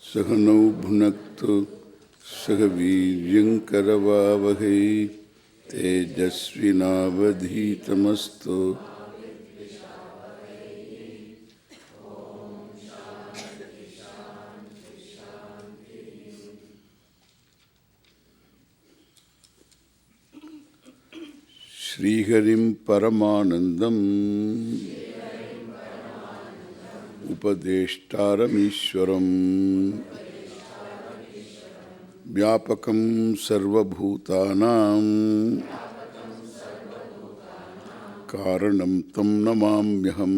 Sahanau bhunaktu sahaviryaṅkaravāvahai tejasvinavadhitamastu. Śrīhariṃ paramānandam upadeṣṭāramīśvaram vyāpakaṃ sarvabhūtānāṃ kāraṇaṃ tam namāmyaham.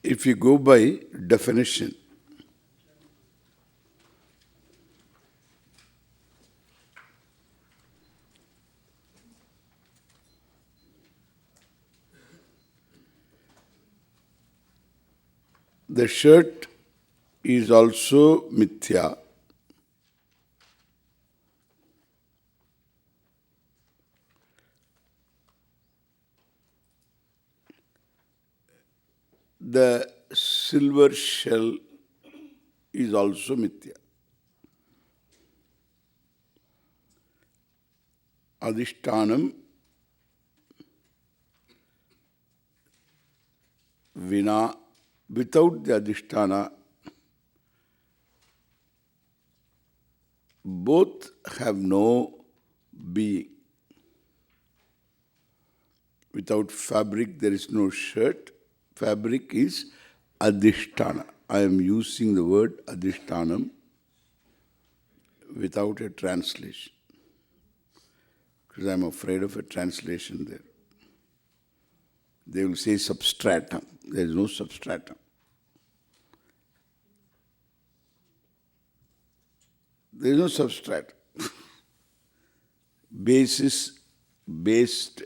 If you go by definition, the shirt is also mithya. The silver shell is also mithya. Adhishṭhānam vina, without the adhishṭhāna, both have no being. Without fabric there is no shirt. Fabric is adhishṭhāna. I am using the word adhishṭhānam without a translation, because I am afraid of a translation there. They will say substratum. There is no substratum. There is no substratum. Basis, based,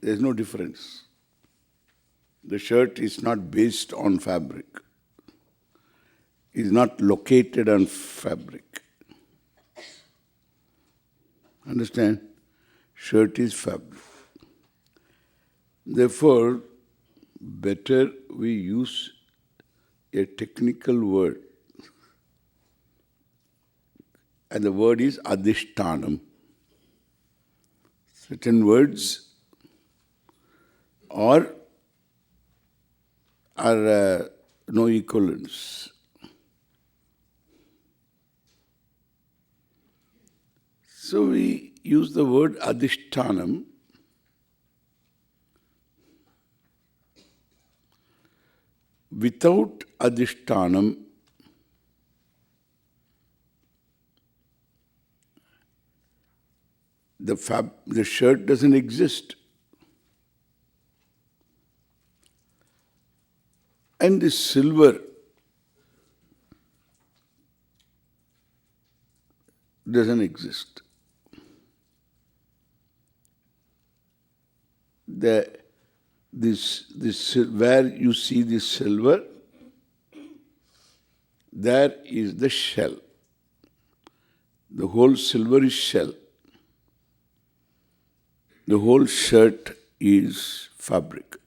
there is no difference. The shirt is not based on fabric. Is not located on fabric. Understand? Shirt is fabric. Therefore, better we use a technical word. And the word is adhishṭhānam. Certain words are no equivalents. So we use the word adhishṭhānam. Without adhishṭhānam, the shirt doesn't exist. And the silver doesn't exist. Where you see this silver, there is the shell. The whole silver is shell. The whole shirt is fabric.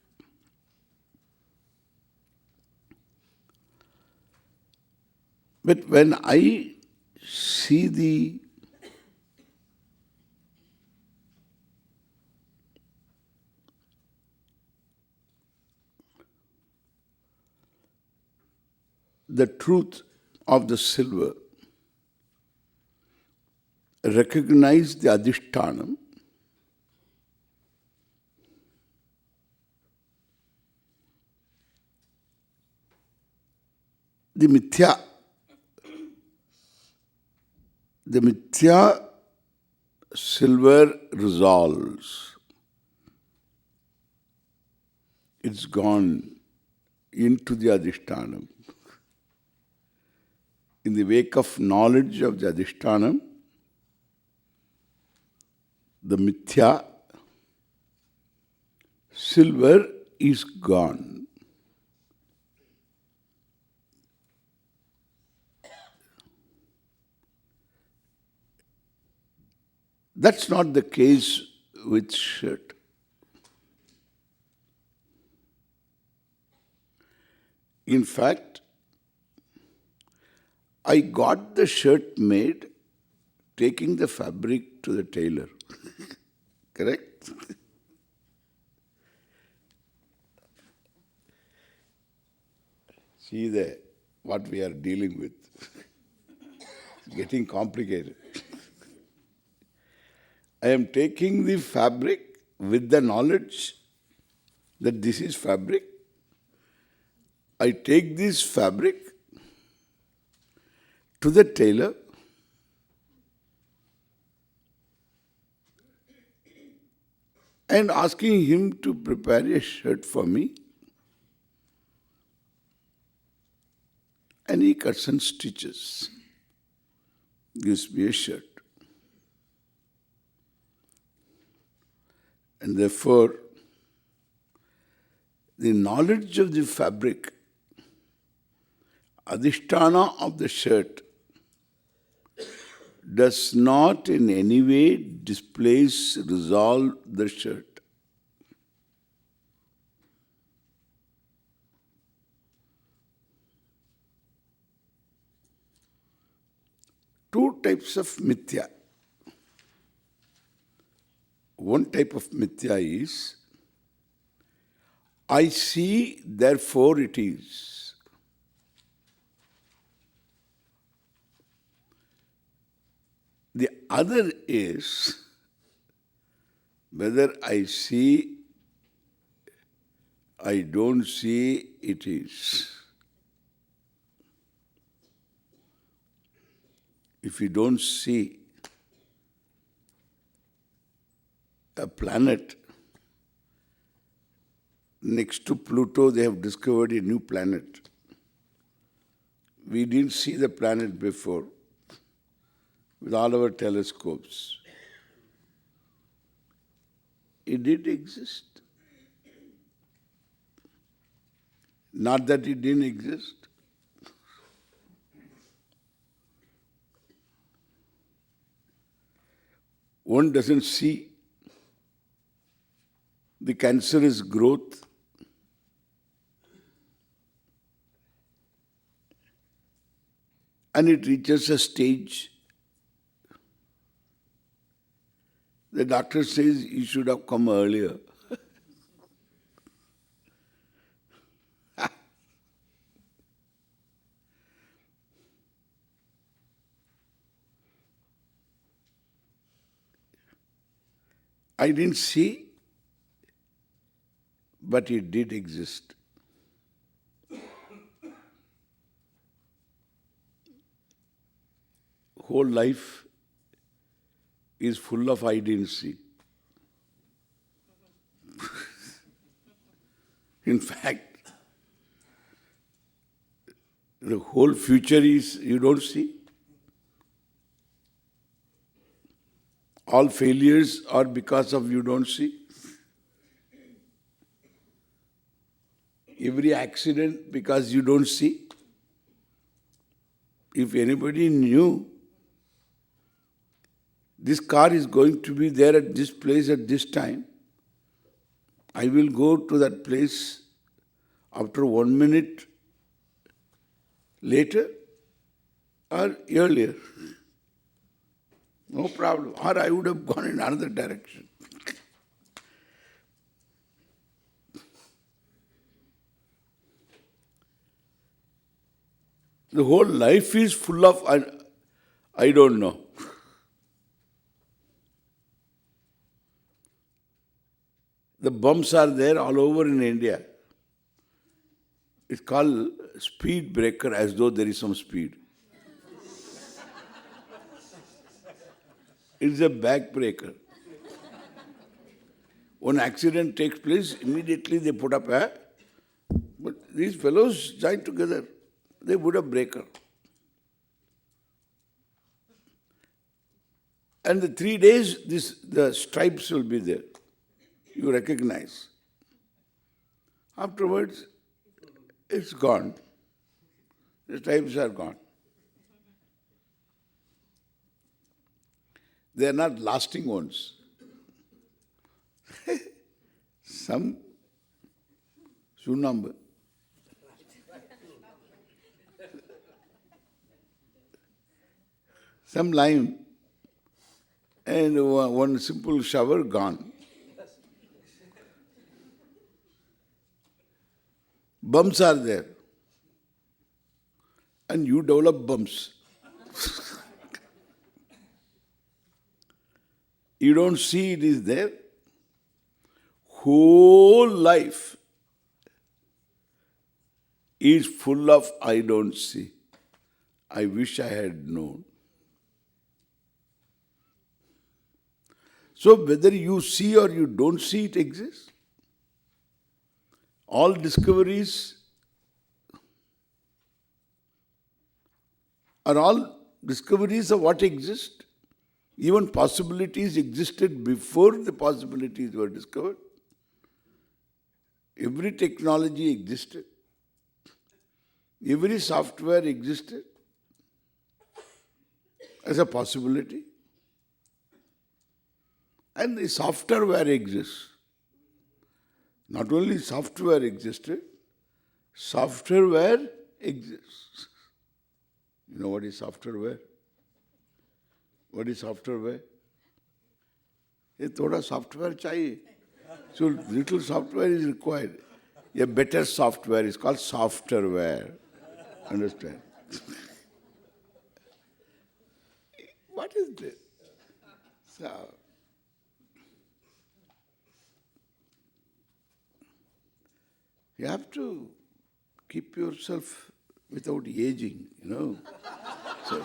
But when I see the truth of the silver, recognize the adhishṭhānam, the mithya silver resolves it's gone into the adhishṭhānam. In the wake of knowledge of the adhishṭhānam, the mithya, silver is gone. That's not the case with shirt. In fact, I got the shirt made taking the fabric to the tailor. Correct? See what we are dealing with. It's getting complicated. I am taking the fabric with the knowledge that this is fabric. I take this fabric to the tailor and asking him to prepare a shirt for me. And he cuts and stitches, gives me a shirt. And therefore, the knowledge of the fabric, adhishṭhāna of the shirt, does not in any way displace, resolve the shirt. Two types of mithya. One type of mithya is, I see, therefore it is. The other is, whether I see, I don't see, it is. If you don't see a planet, next to Pluto they have discovered a new planet. We didn't see the planet before with all our telescopes. It did exist. Not that it didn't exist. One doesn't see the cancerous growth, and it reaches a stage. The doctor says you should have come earlier. I didn't see, but it did exist. Whole life is full of I didn't see. In fact, the whole future is you don't see. All failures are because of you don't see. Every accident because you don't see. If anybody knew this car is going to be there at this place at this time, I will go to that place after 1 minute later or earlier. No problem. Or I would have gone in another direction. The whole life is full of I don't know. The bumps are there all over in India. It's called speed breaker, as though there is some speed. It's a backbreaker. When accident takes place, immediately they put up a... But these fellows join together. They put a breaker. And the 3 days, the stripes will be there. You recognize. Afterwards, it's gone. The stripes are gone. They are not lasting ones. Some sunamba. Some lime. And one simple shower gone. Bumps are there. And you develop bumps. You don't see it is there. Whole life is full of I don't see. I wish I had known. So whether you see or you don't see, it exists. All discoveries are all discoveries of what exists. Even possibilities existed before the possibilities were discovered. Every technology existed. Every software existed as a possibility. And the software exists. Not only software existed, software exists. You know what is software? What is software? A thoda software chahiye. So little software is required. A better software is called software. Understand? What is this? So, you have to keep yourself without aging, you know. So,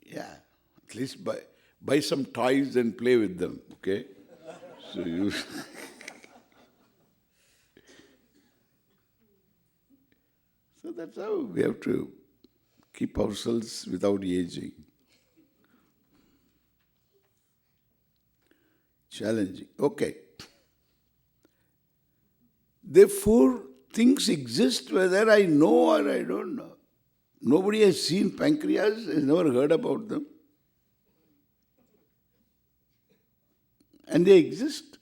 yeah, at least buy some toys and play with them, okay? So you... So that's how we have to keep ourselves without aging. Challenging. Okay. Therefore, things exist whether I know or I don't know. Nobody has seen pancreas, has never heard about them. And they exist.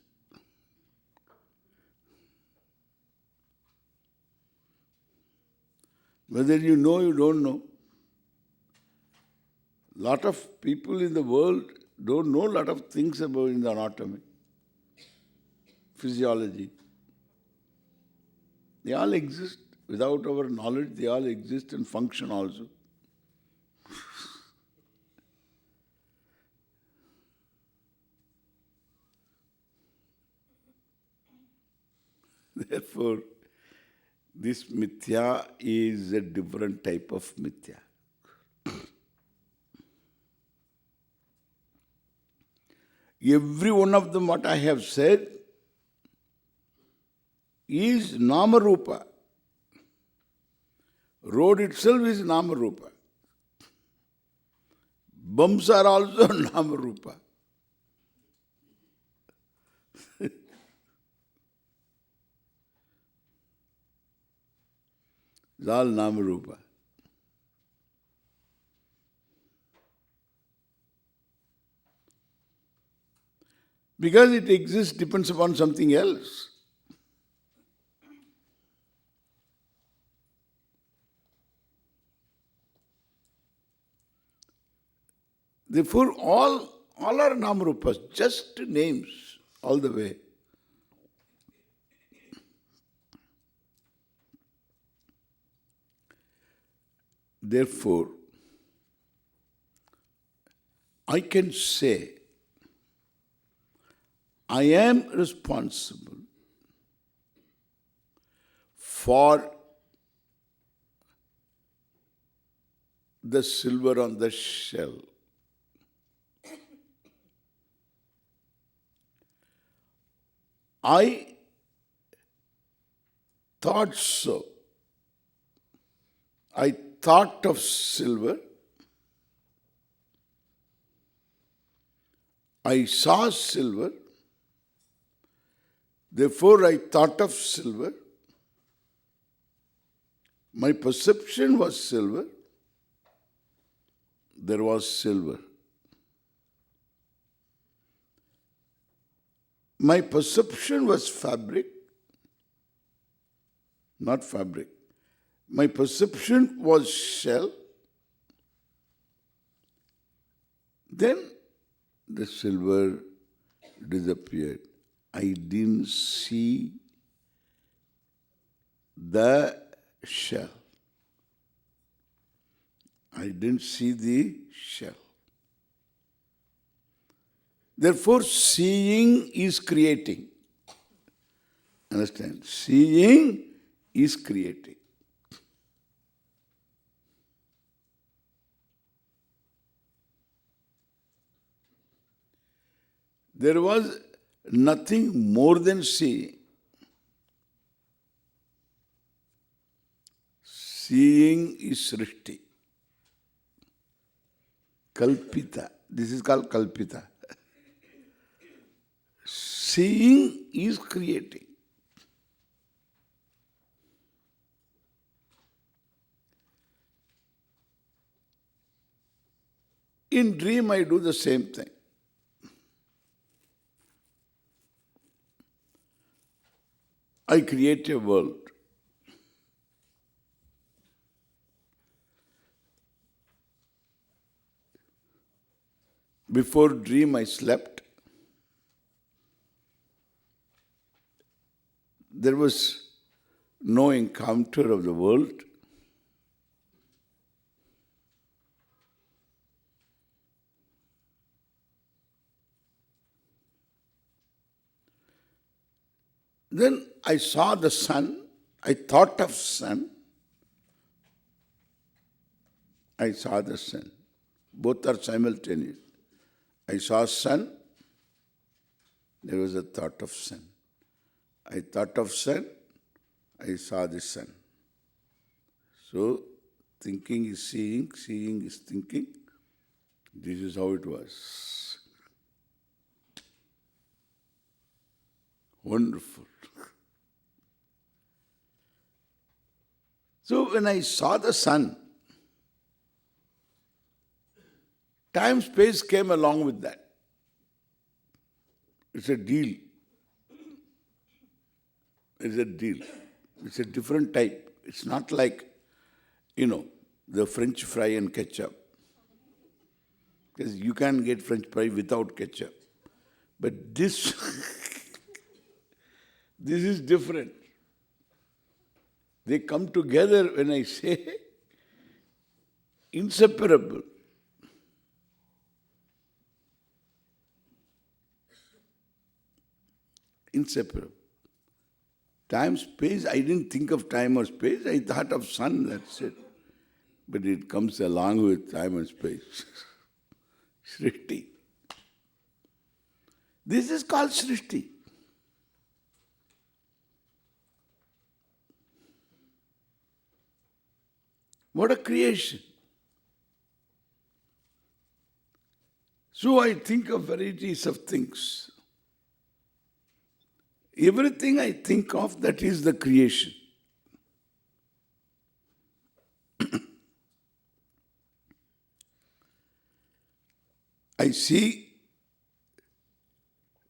Whether you know, you don't know. Lot of people in the world don't know a lot of things about in the anatomy, physiology. They all exist. Without our knowledge, they all exist and function also. Therefore, this mithya is a different type of mithya. Every one of them, what I have said, is nama-rupa. Road itself is nama-rupa. Bumps are also nama-rupa. It's all nama-rupa. Because it exists depends upon something else. Therefore, all are namarupas, just names all the way. Therefore, I can say, I am responsible for the silver on the shell. I thought so. I thought of silver. I saw silver. Therefore, I thought of silver. My perception was silver. There was silver. My perception was fabric, not fabric. My perception was shell. Then the silver disappeared. I didn't see the shell. I didn't see the shell. Therefore, seeing is creating. Understand? Seeing is creating. There was nothing more than seeing. Seeing is srishti. Kalpita. This is called kalpita. Seeing is creating. In dream, I do the same thing. I create a world. Before dream, I slept. There was no encounter of the world. Then I saw the sun. I thought of sun. I saw the sun. Both are simultaneous. I saw sun. There was a thought of sun. I thought of sun. I saw the sun. So, thinking is seeing is thinking. This is how it was. Wonderful. So when I saw the sun, time, space came along with that. It's a deal. It's a deal. It's a different type. It's not like, the French fry and ketchup. Because you can't get French fry without ketchup. But this, this is different. They come together when I say inseparable. Inseparable. Time, space, I didn't think of time or space, I thought of sun, that's it. But it comes along with time and space. Srishti. This is called Srishti. What a creation. So I think of varieties of things. Everything I think of, that is the creation. I see,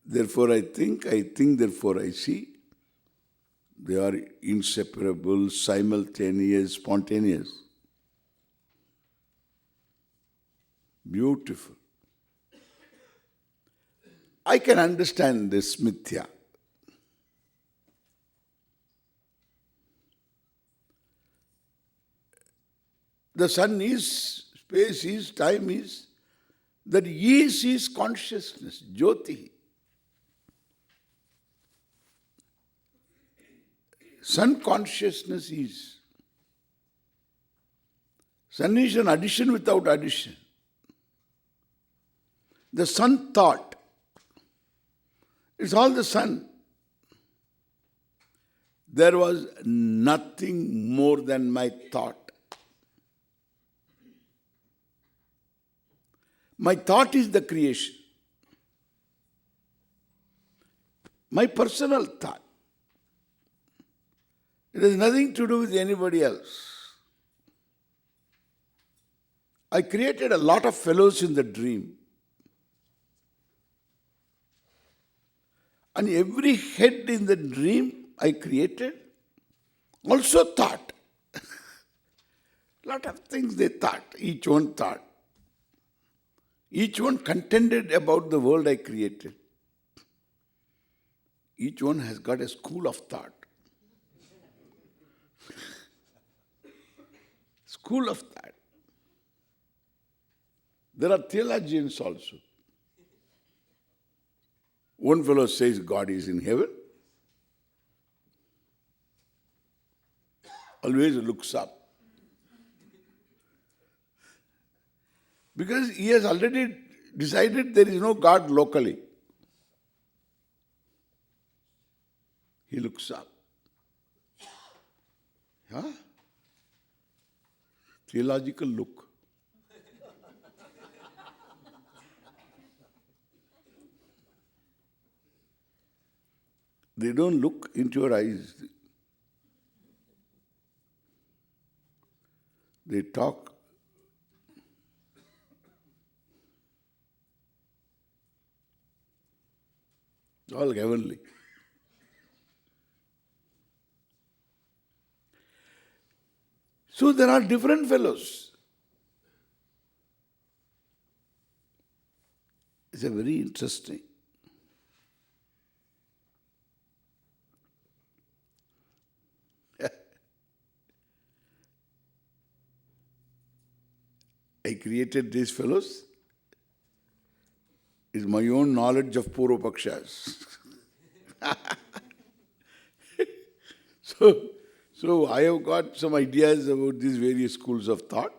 therefore I think, therefore I see. They are inseparable, simultaneous, spontaneous. Beautiful. I can understand this mithya. The sun is, space is, time is. That is consciousness, jyoti. sun consciousness is. Sun is an addition without addition. The sun thought. It's all the sun. There was nothing more than my thought. My thought is the creation. My personal thought. It has nothing to do with anybody else. I created a lot of fellows in the dream. And every head in the dream I created also thought. Lot of things they thought, each one thought. Each one contended about the world I created. Each one has got a school of thought. School of thought. There are theologians also. One fellow says God is in heaven. Always looks up. Because he has already decided there is no God locally. He looks up. Yeah? Theological look. They don't look into your eyes. They talk. All heavenly. So there are different fellows. It's a very interesting. I created these fellows. Is my own knowledge of Purvapakshas. So I have got some ideas about these various schools of thought,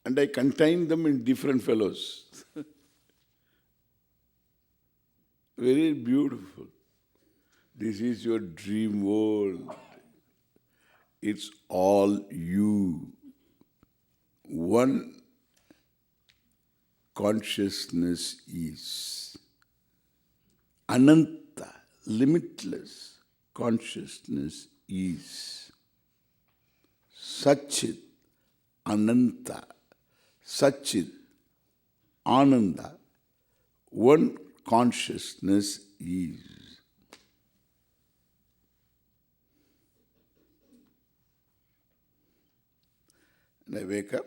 and I contain them in different fellows. Very beautiful. This is your dream world. It's all you. One consciousness is. Ananta, limitless consciousness is. Satchit, Ananta, Satchit, Ananda, one consciousness is. And I wake up.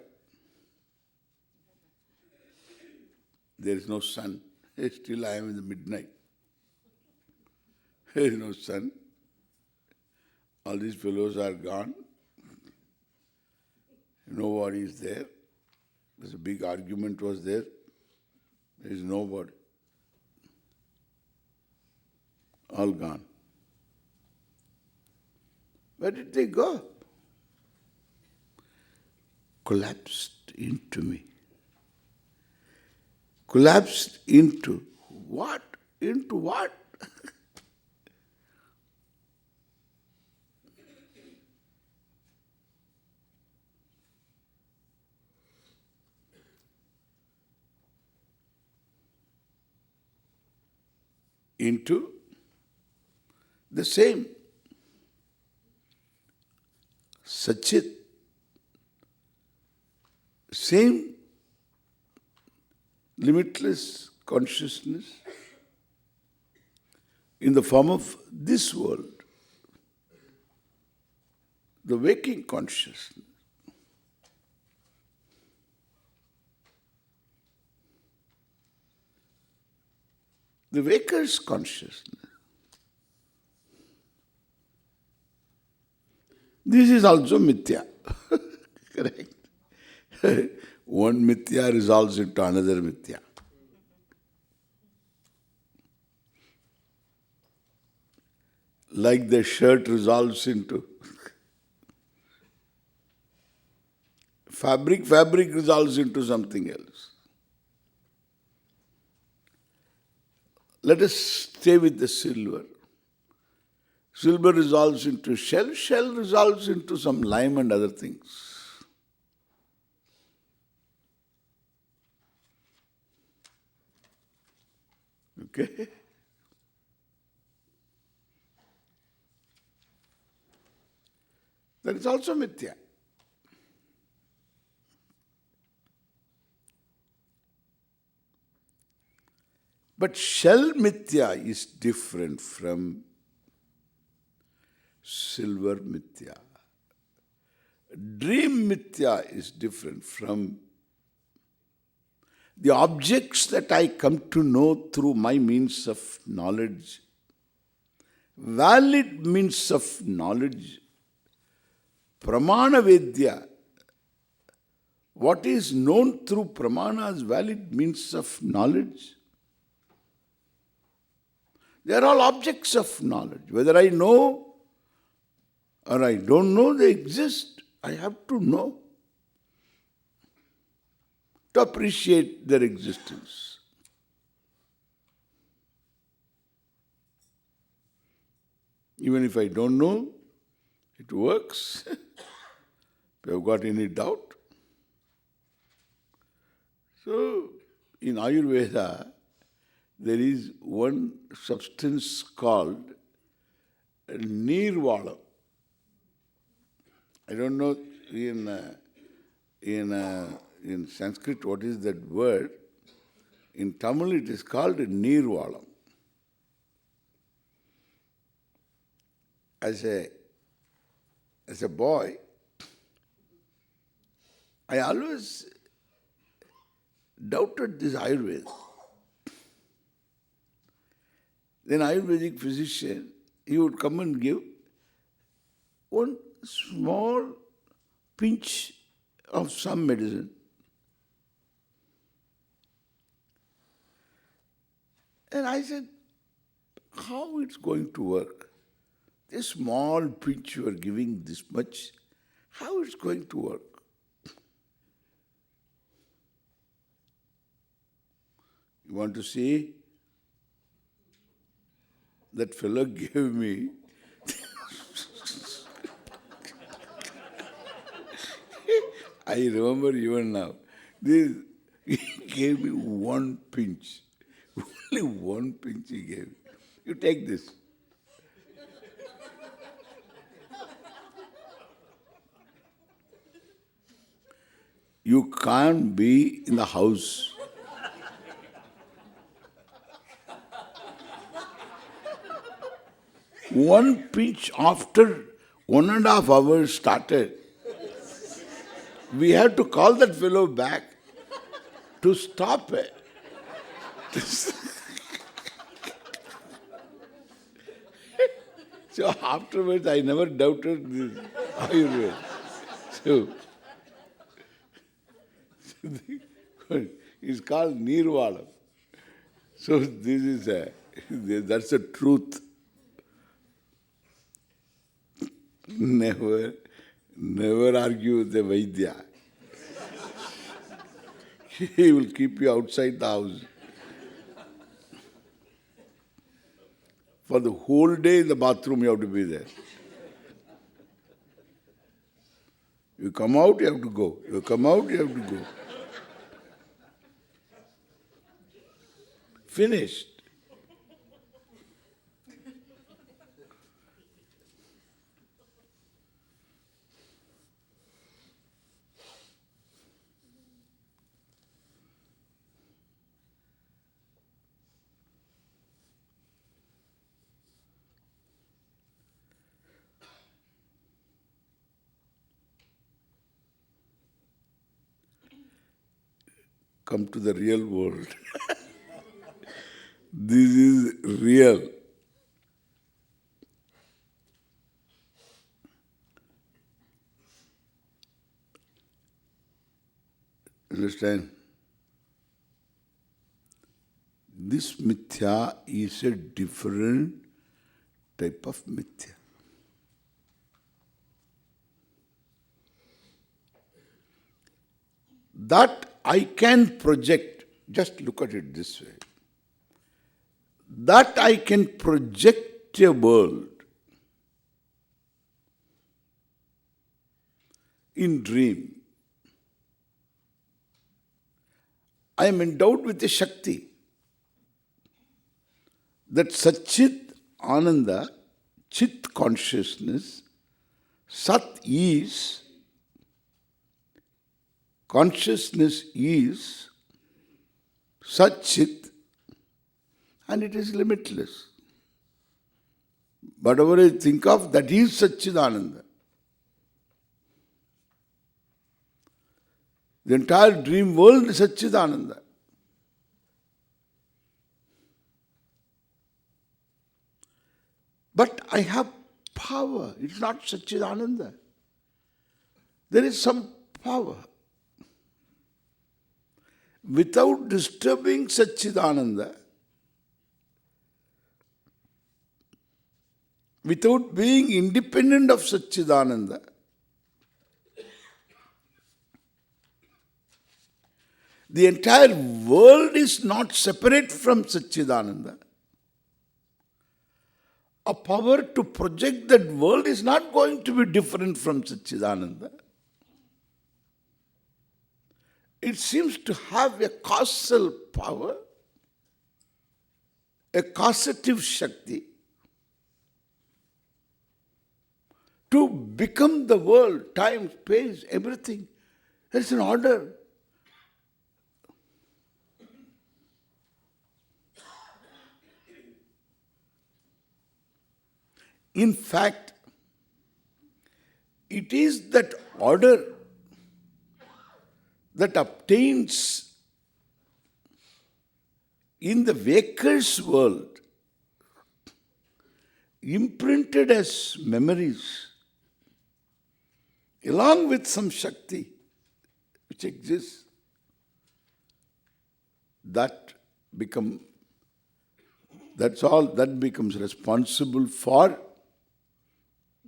There is no sun. Still I am in the midnight. There is no sun. All these fellows are gone. Nobody is there. There's a big argument was there. There is nobody. All gone. Where did they go? Collapsed into me. Collapsed into what? Into what? Into the same. Satchit. Same limitless consciousness in the form of this world, the waking consciousness. The waker's consciousness. This is also mithya. Correct? One mithya resolves into another mithya. like the shirt resolves into fabric, fabric resolves into something else. Let us stay with the silver. Silver resolves into shell, shell resolves into some lime and other things. Okay? That is also mithya. But shell mithya is different from silver mithya. Dream mithya is different from the objects that I come to know through my means of knowledge. Valid means of knowledge. Pramana vedya. What is known through pramanas, valid means of knowledge. They are all objects of knowledge. Whether I know or I don't know, they exist. I have to know to appreciate their existence. Even if I don't know, it works. If you have got any doubt. So, in Ayurveda, there is one substance called nirvala. I don't know in Sanskrit what is that word. In Tamil it is called nirvala. As a boy, I always doubted this Ayurveda. Then Ayurvedic physician, he would come and give one small pinch of some medicine. And I said, how it's going to work? This small pinch you are giving this much, how it's going to work? You want to see? That fellow gave me I remember even now. He gave me one pinch. Only one pinch he gave me. You take this. You can't be in the house. One pinch after 1.5 hours started. We had to call that fellow back to stop it. So afterwards I never doubted this Ayurveda. So it's called nirvala. So this is that's a truth. Never argue with the Vaidya. He will keep you outside the house. For the whole day in the bathroom you have to be there. You come out, you have to go. You come out, you have to go. Finished. Come to the real world. This is real. Understand? This mithya is a different type of mithya. That I can project, just look at it this way, that I can project a world in dream. I am endowed with a Shakti. That Satchit Ananda, Chit consciousness, Sat is, consciousness is Satchit, and it is limitless. Whatever I think of, that is Satchidananda. The entire dream world is Satchidananda. But I have power. It's not Satchidananda. There is some power. Without disturbing Satchidananda, without being independent of Satchidananda, the entire world is not separate from Satchidananda. A power to project that world is not going to be different from Satchidananda. It seems to have a causal power, a causative Shakti, to become the world, time, space, everything. There's an order. In fact, it is that order that obtains in the waker's world, imprinted as memories, along with some Shakti which exists, that becomes responsible for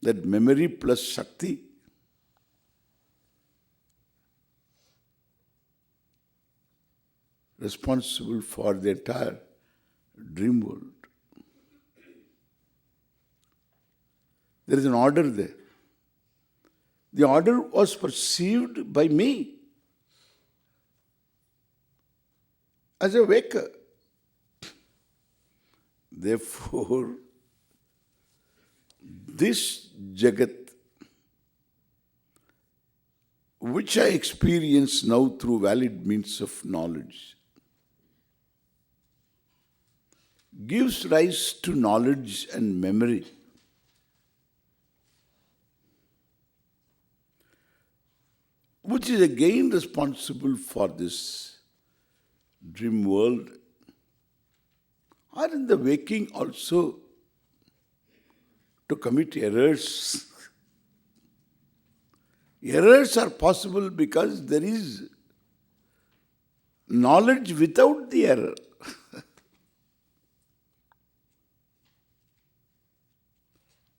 that memory plus Shakti. Responsible for the entire dream world. There is an order there. The order was perceived by me as a waker. Therefore, this Jagat, which I experience now through valid means of knowledge, gives rise to knowledge and memory. Which is again responsible for this dream world, or in the waking also, to commit errors. Errors are possible because there is knowledge without the error.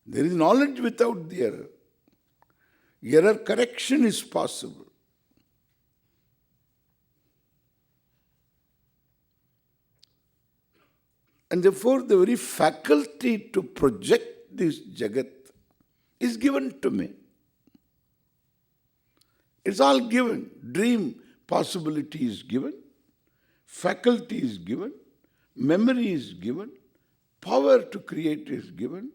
There is knowledge without the error. Error correction is possible. And therefore the very faculty to project this Jagat is given to me. It's all given. Dream possibility is given, faculty is given, memory is given, power to create is given.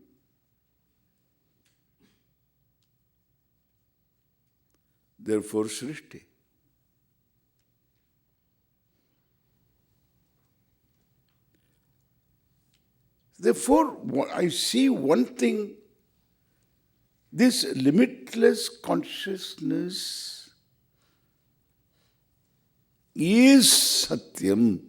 Therefore, Srishti. Therefore, I see one thing, this limitless consciousness is Satyam.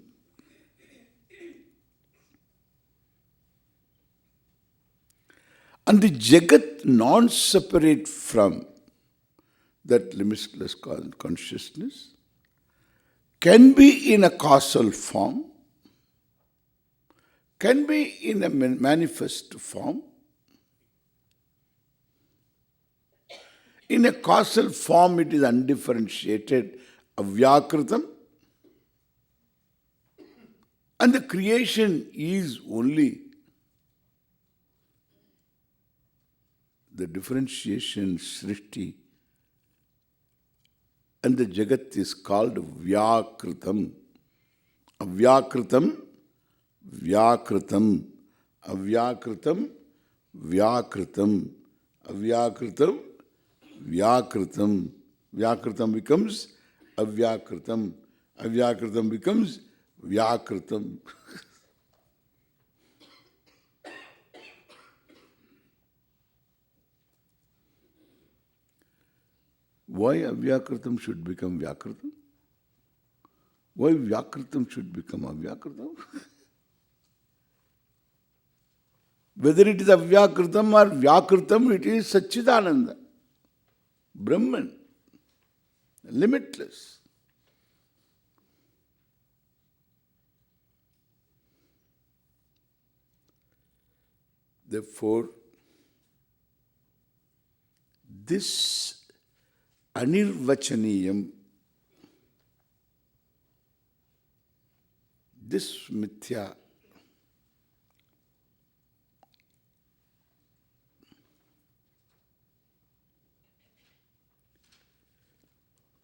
And the Jagat non-separate from that limitless consciousness can be in a causal form, can be in a manifest form, In a causal form, it is undifferentiated, avyakritam, and the creation is only the differentiation, srishti, and the jagat is called vyakritam. Avyakritam, vyakritam, avyakritam, vyakritam, avyakritam, vyakritam. Vyakritam becomes avyakritam. Avyakritam becomes vyakritam. Why avyakritam should become vyakritam? Why vyakritam should become avyakritam? Whether it is avyakritam or vyakritam, it is Satchidananda, Brahman, limitless. Therefore, this anirvachaniyam, this mithya,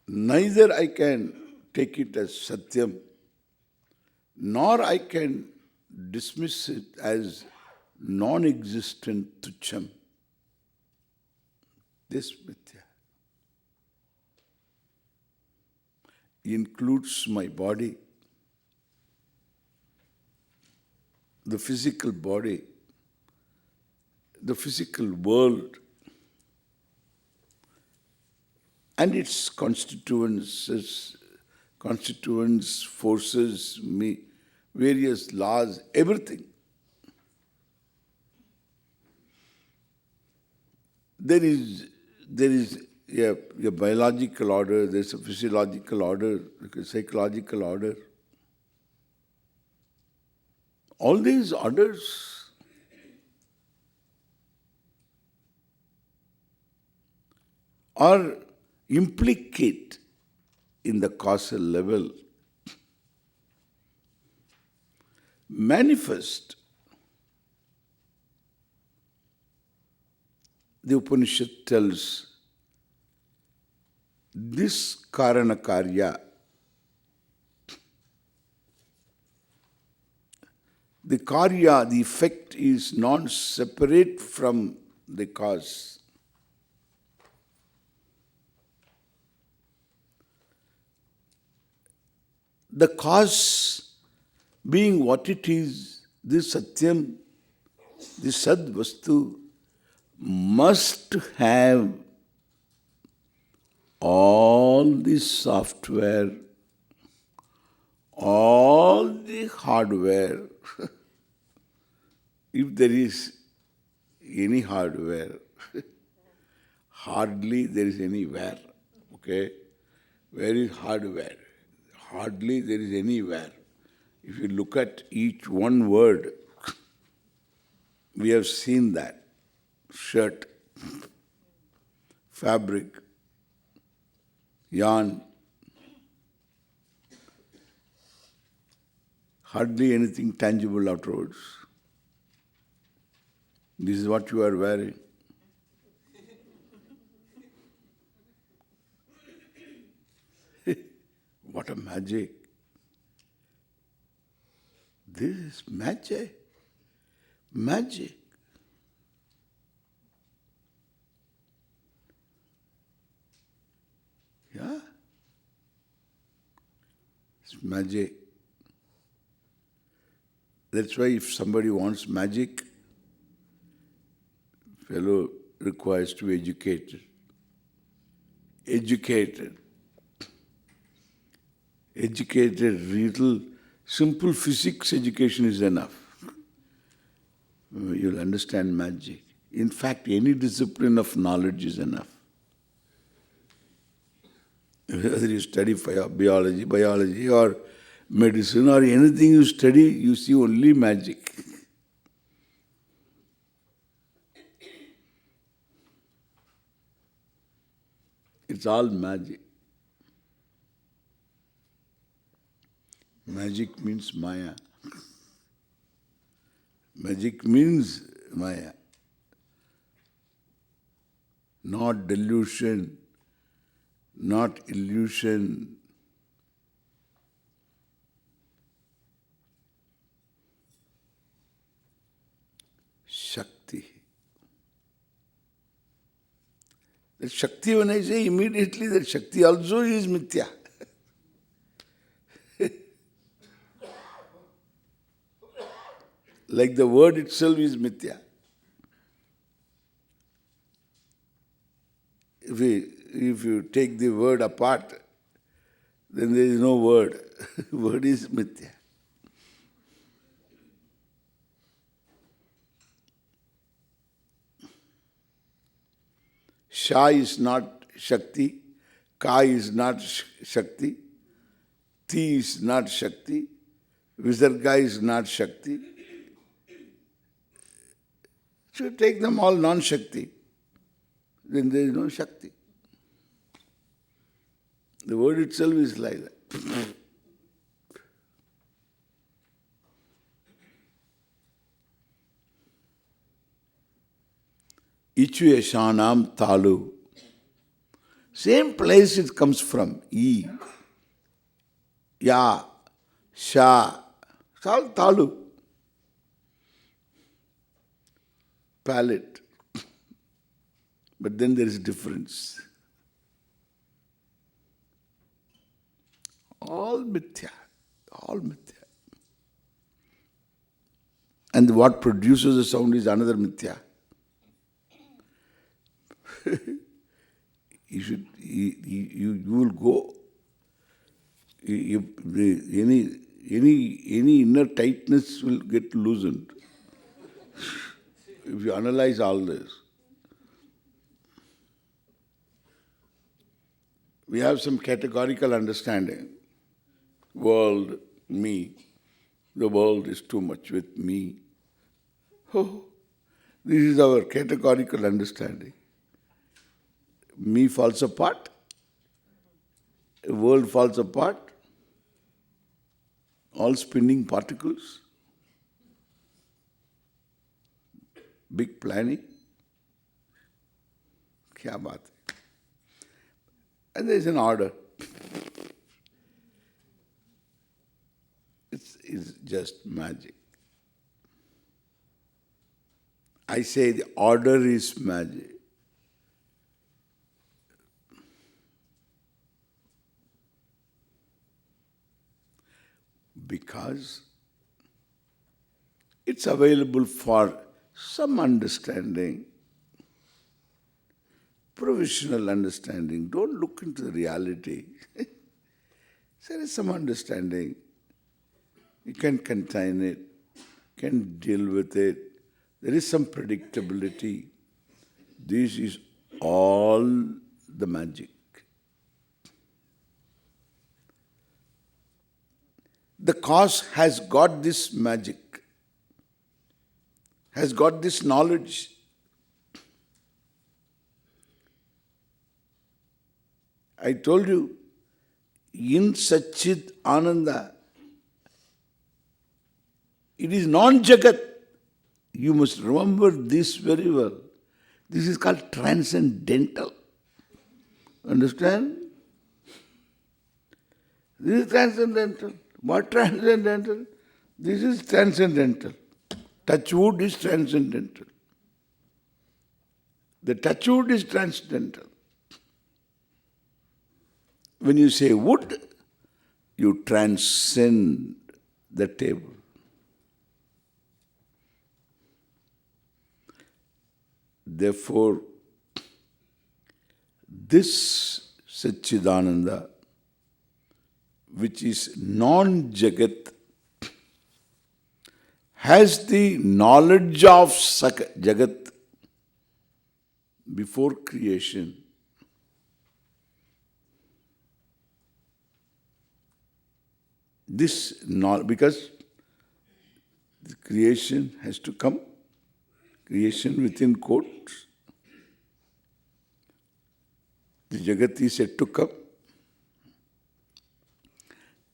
neither I can take it as satyam, nor I can dismiss it as non-existent tucham. This mithya includes my body, the physical body, the physical world, and its constituents, forces, me, various laws, everything. There is a biological order, there is a physiological order, a psychological order. All these orders are implicate in the causal level, manifest. The Upanishad tells this kāraṇa-karya, the karya, the effect is not separate from the cause. The cause being what it is, this satyam, this sad vastu, must have all the software, all the hardware. If there is any hardware, hardly there is anywhere. Okay? Where is hardware? Hardly there is anywhere. If you look at each one word, we have seen that. Shirt, fabric, yarn, hardly anything tangible afterwards. This is what you are wearing. What a magic. This is magic. Magic. Yeah? It's magic. That's why if somebody wants magic, fellow requires to be educated. Educated. Educated, little, simple physics education is enough. You'll understand magic. In fact, any discipline of knowledge is enough. Whether you study biology or medicine or anything you study, you see only magic. It's all magic. Magic means Maya. Magic means Maya. Not delusion, not illusion. Shakti. That Shakti, when I say immediately, that Shakti also is mithya. Like the word itself is mithya. If you take the word apart, then there is no word. Word is mithya. Sha is not Shakti, Ka is not Shakti, Ti is not Shakti, Visarga is not Shakti. So take them all non-Shakti, then there is no Shakti. The word itself is like that. Ichu yashanam talu. Same place it comes from. E, ya, sha. It's all talu. Palette. But then there is difference. All mithya. All mithya. And what produces the sound is another mithya. You will go. Any inner tightness will get loosened. If you analyze all this, we have some categorical understanding. World, me. The world is too much with me. Oh, this is our categorical understanding. Me falls apart. The world falls apart. All spinning particles. Big planning. Kya baat hai? And there is an order. It's just magic. I say the order is magic. Because it's available for some understanding, provisional understanding. Don't look into the reality. There is some understanding. You can contain it, can deal with it. There is some predictability. This is all the magic. The cause has got this magic, has got this knowledge. I told you, in Satchit Ananda, it is non-jagat. You must remember this very well. This is called transcendental. Understand? This is transcendental. What transcendental? This is transcendental. Touch wood is transcendental. The touch wood is transcendental. When you say wood, you transcend the table. Therefore, this Satchidananda, which is non-jagat, has the knowledge of jagat before creation. This knowledge, because the creation has to come, creation within quotes. The Jagat is yet to come.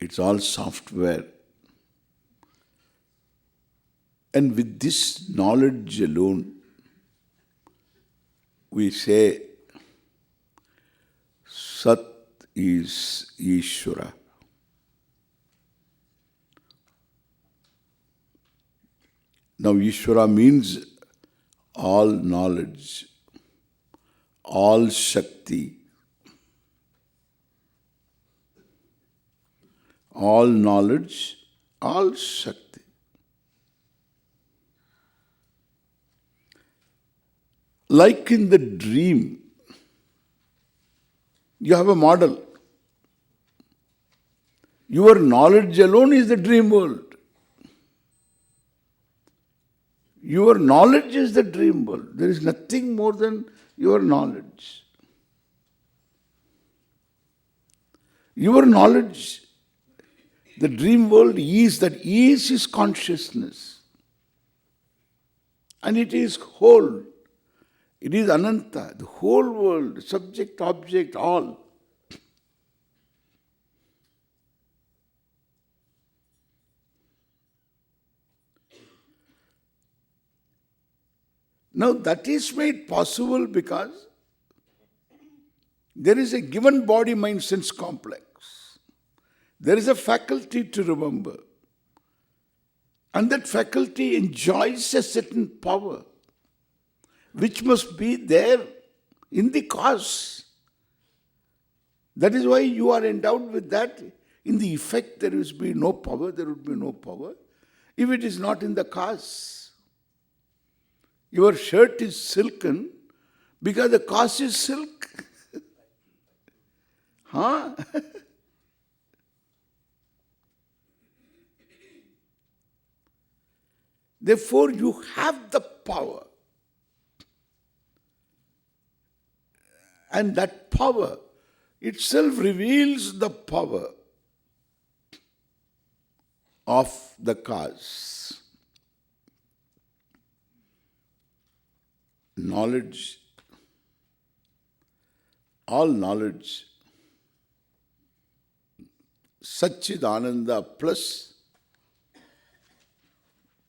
It's all software. And with this knowledge alone, we say, Sat is Ishvara. Now Ishvara means all knowledge, all Shakti, all knowledge, all Shakti. Like in the dream, you have a model. Your knowledge alone is the dream world. Your knowledge is the dream world. There is nothing more than your knowledge. Your knowledge, the dream world is that is consciousness. And it is whole. It is Ananta, the whole world, subject, object, all. Now that is made possible because there is a given body-mind-sense complex. There is a faculty to remember. And that faculty enjoys a certain power, which must be there in the cause. That is why you are endowed with that. In the effect, there will be no power, there would be no power, if it is not in the cause. Your shirt is silken because the cause is silk. Huh? Therefore, you have the power. And that power itself reveals the power of the cause. Knowledge, all knowledge, Satchidananda plus,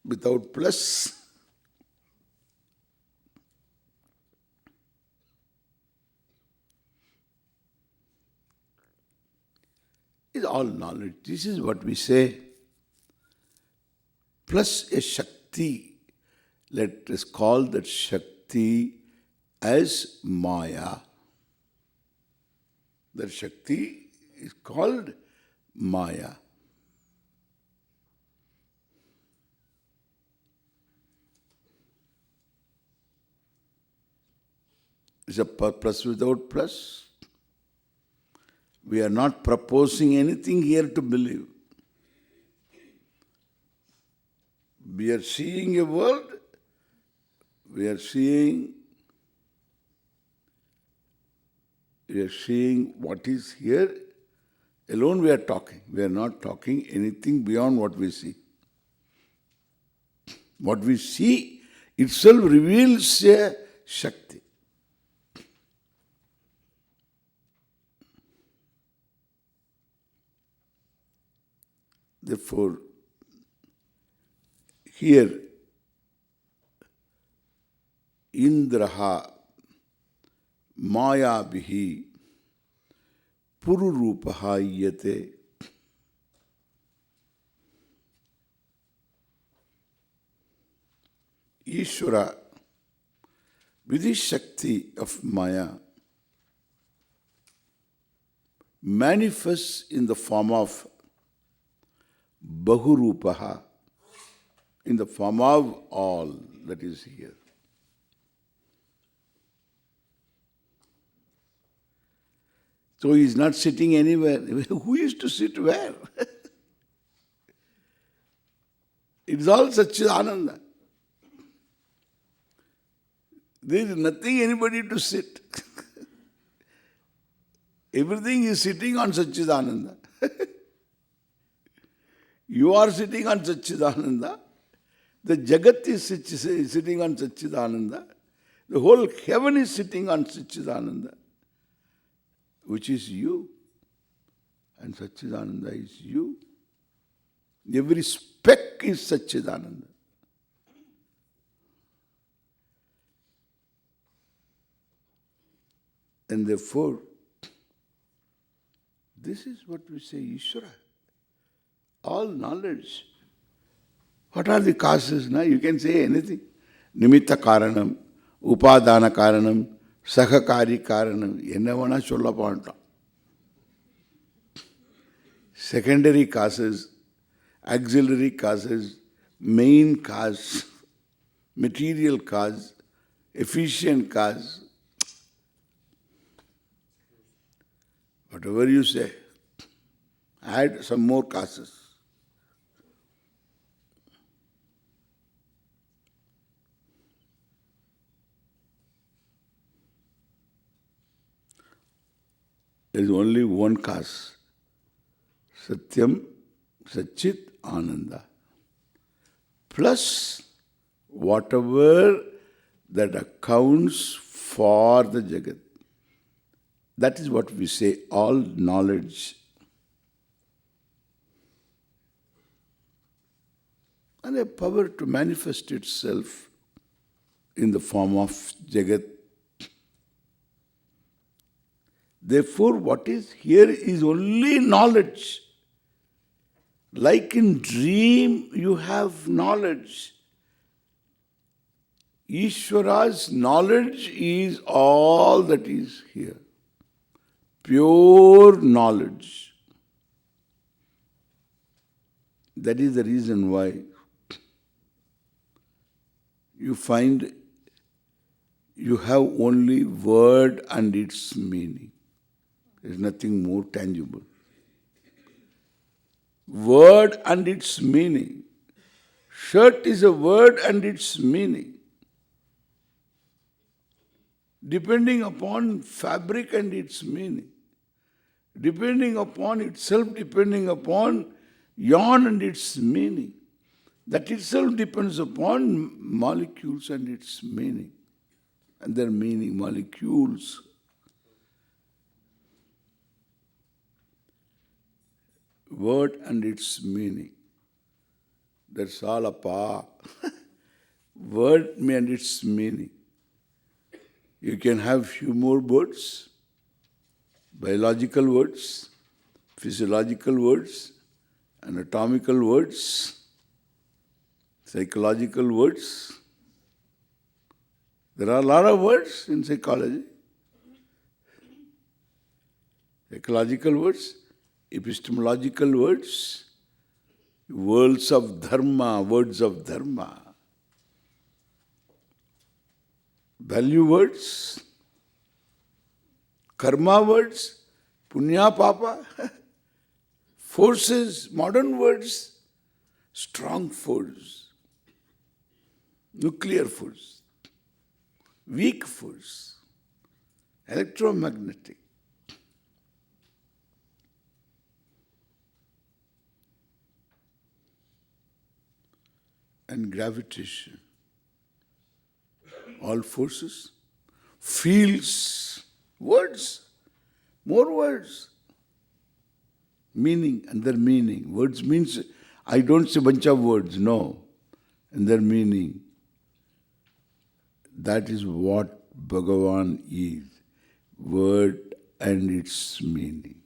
without plus, is all knowledge. This is what we say. Plus a Shakti. Let us call that Shakti as Maya. That Shakti is called Maya. It's a plus without plus. We are not proposing anything here to believe. We are seeing a world, we are seeing what is here. Alone we are talking. We are not talking anything beyond what we see. What we see itself reveals a Shakti. Therefore, here, Indraha Maya Bihi Pururupaha Yate. Ishvara, with the Shakti of Maya, manifests in the form of Bahurupaha, in the form of all that is here. So he is not sitting anywhere. Who is to sit where? It is all Satchidananda. There is nothing anybody to sit. Everything is sitting on Satchidananda. You are sitting on Satchidananda. The Jagat is sitting on Satchidananda. The whole heaven is sitting on Satchidananda. which is you. And Satchidananda is you. Every speck is Satchidananda. And therefore, this is what we say, Ishvara. All knowledge. What are the causes now? You can say anything. Nimitta kāraṇaṃ, upadana kāraṇaṃ, sakakari kāraṇaṃ. Enna vana solla pointam. Secondary causes, auxiliary causes, main cause, material cause, efficient cause. Whatever you say, add some more causes. There is only one cause. Satyam, Satchit, Ananda. Plus whatever that accounts for the Jagat. That is what we say, all knowledge. And a power to manifest itself in the form of Jagat. Therefore, what is here is only knowledge. Like in dream, you have knowledge. Ishvara's knowledge is all that is here. Pure knowledge. That is the reason why you find you have only word and its meaning. There is nothing more tangible. Word and its meaning. Shirt is a word and its meaning. Depending upon fabric and its meaning. Depending upon itself, depending upon yarn and its meaning. That itself depends upon molecules and its meaning. And their meaning, molecules. Word and its meaning. That's all apa. Word and its meaning. You can have few more words, biological words, physiological words, anatomical words, psychological words. There are a lot of words in psychology. Ecological words, epistemological words, words of dharma, value words, karma words, punya papa, forces, modern words, strong force, nuclear force, weak force, electromagnetic. And gravitation. All forces, fields, words, more words. Meaning and their meaning. Words means, I don't say bunch of words, no. And their meaning. That is what Bhagavan is. Word and its meaning.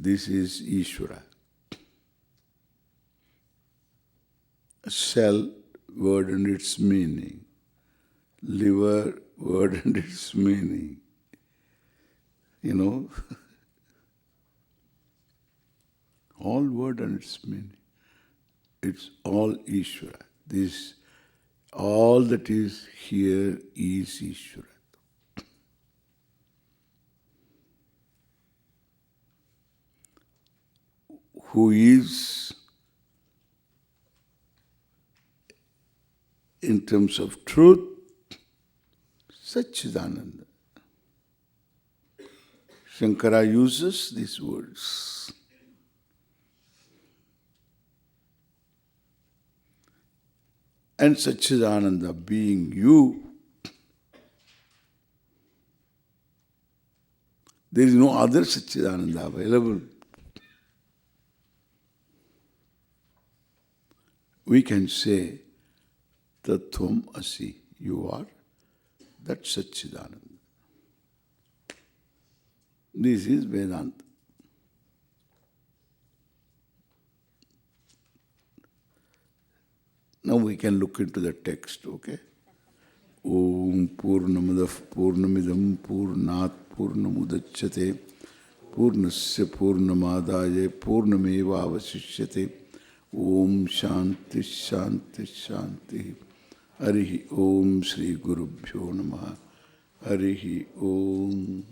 This is Ishvara. Cell, word and its meaning. Liver, word and its meaning. You know, all word and its meaning. It's all Ishvara. This, all that is here is Ishvara. Who is, in terms of truth, Satchidananda. Shankara uses these words. and Satchidananda being you, there is no other Satchidananda available. We can say, Tattvam Asi, you are that Satchidananda. This is Vedanta. Now we can look into the text, okay? Om Purnamadav Purnamidam Purnat Purnamudachyate Purnasya Purnamadaye Purnameva Avasishyate Om Shanti Shanti Shanti Harihi Om Shri Gurubhyo Namaha Harihi Om